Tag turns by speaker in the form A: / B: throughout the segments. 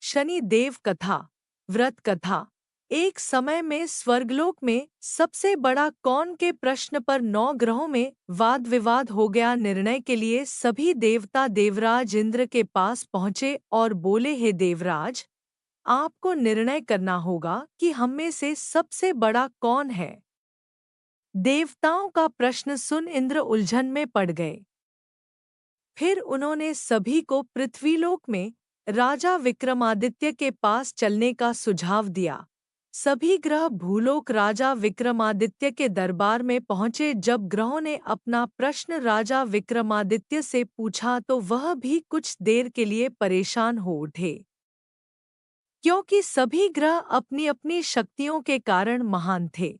A: शनि देव कथा, व्रत कथा। एक समय में स्वर्गलोक में सबसे बड़ा कौन के प्रश्न पर 9 ग्रहों में वाद विवाद हो गया। निर्णय के लिए सभी देवता देवराज इंद्र के पास पहुँचे और बोले, हे देवराज, आपको निर्णय करना होगा कि हम में से सबसे बड़ा कौन है। देवताओं का प्रश्न सुन इंद्र उलझन में पड़ गए। फिर उन्होंने सभी को पृथ्वीलोक में राजा विक्रमादित्य के पास चलने का सुझाव दिया। सभी ग्रह भूलोक राजा विक्रमादित्य के दरबार में पहुंचे। जब ग्रहों ने अपना प्रश्न राजा विक्रमादित्य से पूछा तो वह भी कुछ देर के लिए परेशान हो उठे, क्योंकि सभी ग्रह अपनी अपनी शक्तियों के कारण महान थे।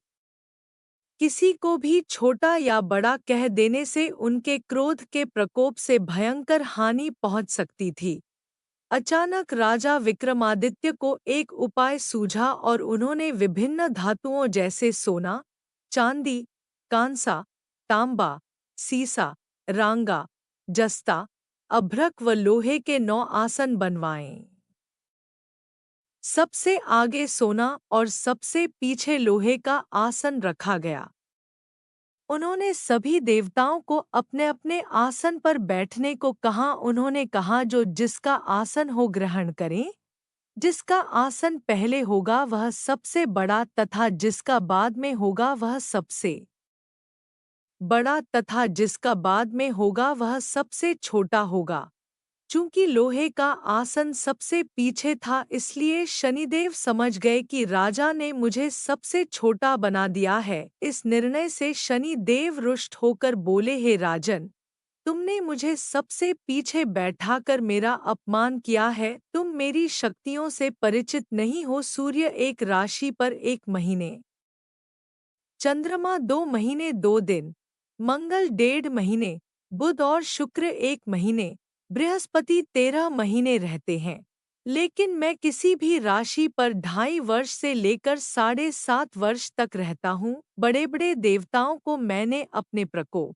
A: किसी को भी छोटा या बड़ा कह देने से उनके क्रोध के प्रकोप से भयंकर हानि पहुंच सकती थी। अचानक राजा विक्रमादित्य को एक उपाय सूझा और उन्होंने विभिन्न धातुओं जैसे सोना, चांदी, कांसा, तांबा, सीसा, रांगा, जस्ता, अभ्रक व लोहे के 9 आसन बनवाए। सबसे आगे सोना और सबसे पीछे लोहे का आसन रखा गया। उन्होंने सभी देवताओं को अपने अपने आसन पर बैठने को कहा। उन्होंने कहा, जो जिसका आसन हो ग्रहण करें। जिसका आसन पहले होगा वह सबसे बड़ा तथा जिसका बाद में होगा वह सबसे बड़ा तथा जिसका बाद में होगा वह सबसे छोटा होगा। चूंकि लोहे का आसन सबसे पीछे था, इसलिए शनिदेव समझ गए कि राजा ने मुझे सबसे छोटा बना दिया है। इस निर्णय से शनिदेव रुष्ट होकर बोले, हे राजन, तुमने मुझे सबसे पीछे बैठाकर मेरा अपमान किया है। तुम मेरी शक्तियों से परिचित नहीं हो। सूर्य एक राशि पर 1 महीने, चंद्रमा 2 महीने 2 दिन, मंगल 1.5 महीने, बुध और शुक्र 1 महीने, बृहस्पति 13 महीने रहते हैं। लेकिन मैं किसी भी राशि पर 2.5 वर्ष से लेकर 7.5 वर्ष तक रहता हूँ। बड़े बड़े देवताओं को मैंने अपने प्रकोप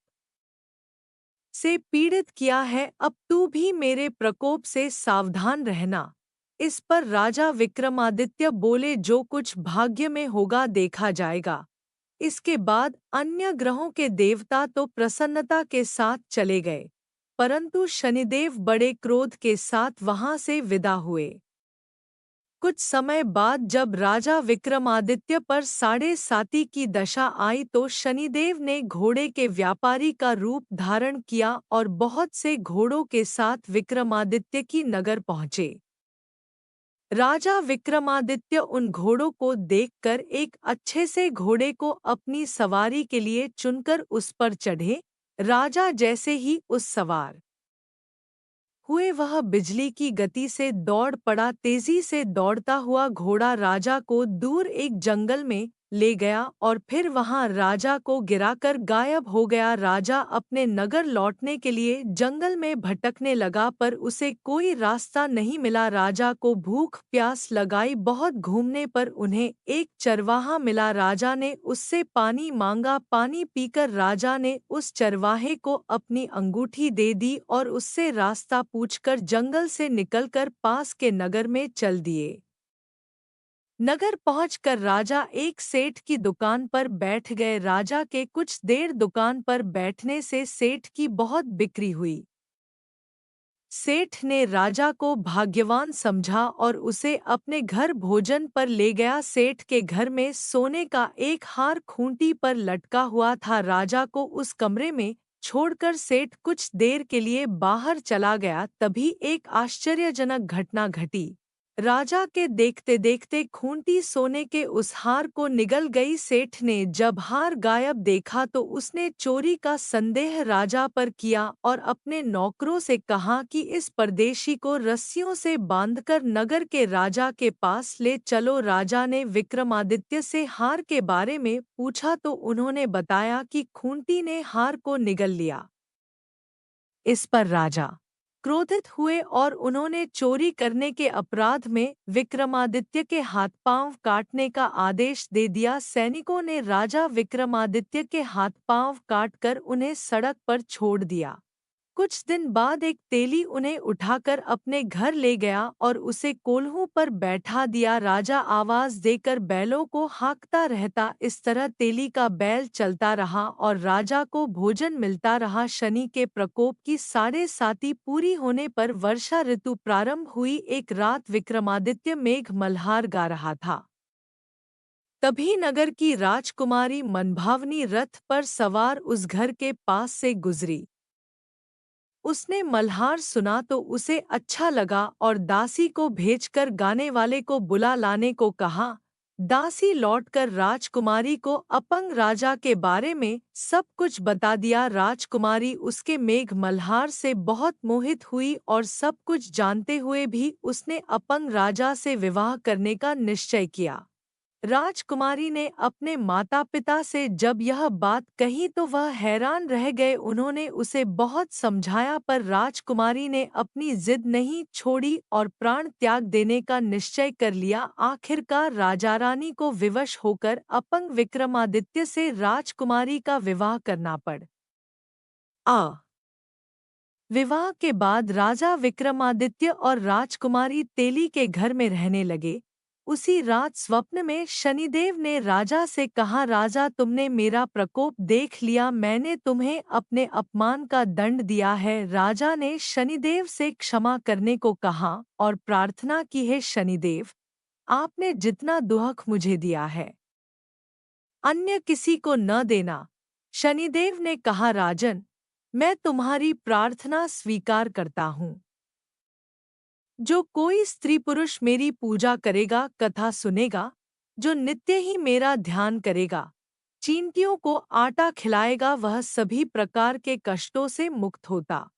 A: से पीड़ित किया है। अब तू भी मेरे प्रकोप से सावधान रहना। इस पर राजा विक्रमादित्य बोले, जो कुछ भाग्य में होगा देखा जाएगा। इसके बाद अन्य ग्रहों के देवता तो प्रसन्नता के साथ चले गए, परंतु शनिदेव बड़े क्रोध के साथ वहां से विदा हुए। कुछ समय बाद जब राजा विक्रमादित्य पर 7.5 की दशा आई तो शनिदेव ने घोड़े के व्यापारी का रूप धारण किया और बहुत से घोड़ों के साथ विक्रमादित्य की नगर पहुँचे। राजा विक्रमादित्य उन घोड़ों को देखकर एक अच्छे से घोड़े को अपनी सवारी के लिए चुनकर उस पर चढ़े। राजा जैसे ही उस सवार हुए वह बिजली की गति से दौड़ पड़ा। तेजी से दौड़ता हुआ घोड़ा राजा को दूर एक जंगल में ले गया और फिर वहां राजा को गिराकर गायब हो गया। राजा अपने नगर लौटने के लिए जंगल में भटकने लगा, पर उसे कोई रास्ता नहीं मिला। राजा को भूख प्यास लगाई। बहुत घूमने पर उन्हें एक चरवाहा मिला। राजा ने उससे पानी मांगा। पानी पीकर राजा ने उस चरवाहे को अपनी अंगूठी दे दी और उससे रास्ता पूछकर जंगल से निकलकर पास के नगर में चल दिए। नगर पहुंचकर राजा एक सेठ की दुकान पर बैठ गए। राजा के कुछ देर दुकान पर बैठने से सेठ की बहुत बिक्री हुई। सेठ ने राजा को भाग्यवान समझा और उसे अपने घर भोजन पर ले गया। सेठ के घर में सोने का एक हार खूंटी पर लटका हुआ था। राजा को उस कमरे में छोड़कर सेठ कुछ देर के लिए बाहर चला गया। तभी एक आश्चर्यजनक घटना घटी। राजा के देखते देखते खूंटी सोने के उस हार को निगल गई। सेठ ने जब हार गायब देखा तो उसने चोरी का संदेह राजा पर किया और अपने नौकरों से कहा कि इस परदेशी को रस्सियों से बांधकर नगर के राजा के पास ले चलो। राजा ने विक्रमादित्य से हार के बारे में पूछा तो उन्होंने बताया कि खूंटी ने हार को निगल लिया। इस पर राजा क्रोधित हुए और उन्होंने चोरी करने के अपराध में विक्रमादित्य के हाथ पांव काटने का आदेश दे दिया। सैनिकों ने राजा विक्रमादित्य के हाथ पांव काटकर उन्हें सड़क पर छोड़ दिया। कुछ दिन बाद एक तेली उन्हें उठाकर अपने घर ले गया और उसे कोल्हू पर बैठा दिया। राजा आवाज देकर बैलों को हाँकता रहता। इस तरह तेली का बैल चलता रहा और राजा को भोजन मिलता रहा। शनि के प्रकोप की 7.5 पूरी होने पर वर्षा ऋतु प्रारंभ हुई। एक रात विक्रमादित्य मेघ मल्हार गा रहा था। तभी नगर की राजकुमारी मनभावनी रथ पर सवार उस घर के पास से गुजरी। उसने मल्हार सुना तो उसे अच्छा लगा और दासी को भेजकर गाने वाले को बुला लाने को कहा। दासी लौटकर राजकुमारी को अपंग राजा के बारे में सब कुछ बता दिया। राजकुमारी उसके मेघ मल्हार से बहुत मोहित हुई और सब कुछ जानते हुए भी उसने अपंग राजा से विवाह करने का निश्चय किया। राजकुमारी ने अपने माता-पिता से जब यह बात कही तो वह हैरान रह गए। उन्होंने उसे बहुत समझाया पर राजकुमारी ने अपनी जिद नहीं छोड़ी और प्राण त्याग देने का निश्चय कर लिया। आखिरकार राजा रानी को विवश होकर अपंग विक्रमादित्य से राजकुमारी का विवाह करना पड़ आ विवाह के बाद राजा विक्रमादित्य और राजकुमारी तेली के घर में रहने लगे। उसी रात स्वप्न में शनिदेव ने राजा से कहा, राजा तुमने मेरा प्रकोप देख लिया, मैंने तुम्हें अपने अपमान का दंड दिया है। राजा ने शनिदेव से क्षमा करने को कहा और प्रार्थना की, है शनिदेव, आपने जितना दुख मुझे दिया है अन्य किसी को न देना। शनिदेव ने कहा, राजन, मैं तुम्हारी प्रार्थना स्वीकार करता हूँ। जो कोई स्त्री पुरुष मेरी पूजा करेगा, कथा सुनेगा, जो नित्य ही मेरा ध्यान करेगा, चींटियों को आटा खिलाएगा, वह सभी प्रकार के कष्टों से मुक्त होता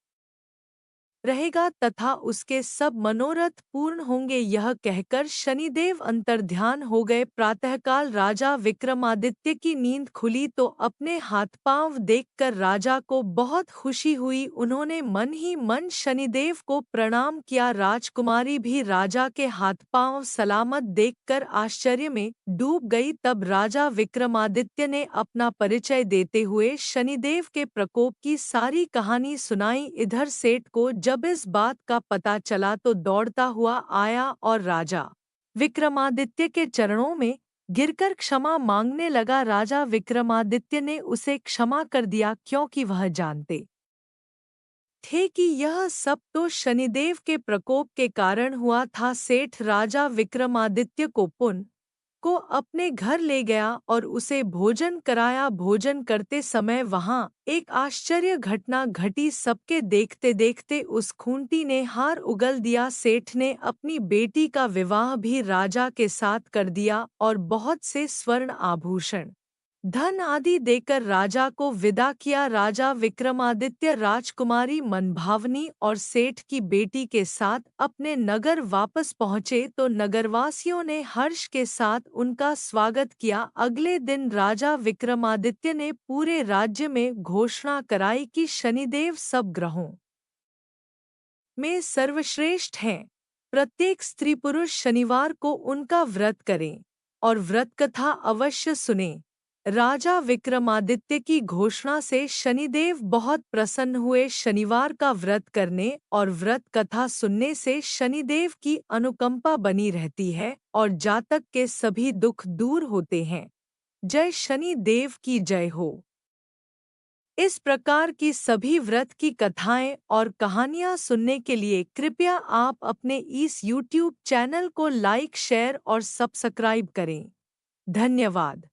A: रहेगा तथा उसके सब मनोरथ पूर्ण होंगे। यह कहकर शनिदेव अंतर्ध्यान हो गए। प्रातःकाल राजा विक्रमादित्य की नींद खुली तो अपने हाथ पांव देखकर राजा को बहुत खुशी हुई। उन्होंने मन ही मन शनिदेव को प्रणाम किया। राजकुमारी भी राजा के हाथ पांव सलामत देखकर आश्चर्य में डूब गई। तब राजा विक्रमादित्य ने अपना परिचय देते हुए शनिदेव के प्रकोप की सारी कहानी सुनाई। इधर सेठ को जब इस बात का पता चला तो दौड़ता हुआ आया और राजा विक्रमादित्य के चरणों में गिरकर क्षमा मांगने लगा। राजा विक्रमादित्य ने उसे क्षमा कर दिया क्योंकि वह जानते थे कि यह सब तो शनिदेव के प्रकोप के कारण हुआ था। सेठ राजा विक्रमादित्य को पुन को अपने घर ले गया और उसे भोजन कराया। भोजन करते समय वहां एक आश्चर्य घटना घटी। सबके देखते देखते उस खूंटी ने हार उगल दिया। सेठ ने अपनी बेटी का विवाह भी राजा के साथ कर दिया और बहुत से स्वर्ण आभूषण, धन आदि देकर राजा को विदा किया। राजा विक्रमादित्य राजकुमारी मनभावनी और सेठ की बेटी के साथ अपने नगर वापस पहुंचे तो नगरवासियों ने हर्ष के साथ उनका स्वागत किया। अगले दिन राजा विक्रमादित्य ने पूरे राज्य में घोषणा कराई कि शनिदेव सब ग्रहों में सर्वश्रेष्ठ हैं। प्रत्येक स्त्री पुरुष शनिवार को उनका व्रत करें और व्रत कथा अवश्य सुने। राजा विक्रमादित्य की घोषणा से शनिदेव बहुत प्रसन्न हुए। शनिवार का व्रत करने और व्रत कथा सुनने से शनिदेव की अनुकंपा बनी रहती है और जातक के सभी दुख दूर होते हैं। जय शनि देव की जय हो। इस प्रकार की सभी व्रत की कथाएं और कहानियां सुनने के लिए कृपया आप अपने इस YouTube चैनल को लाइक, शेयर और सब्सक्राइब करें। धन्यवाद।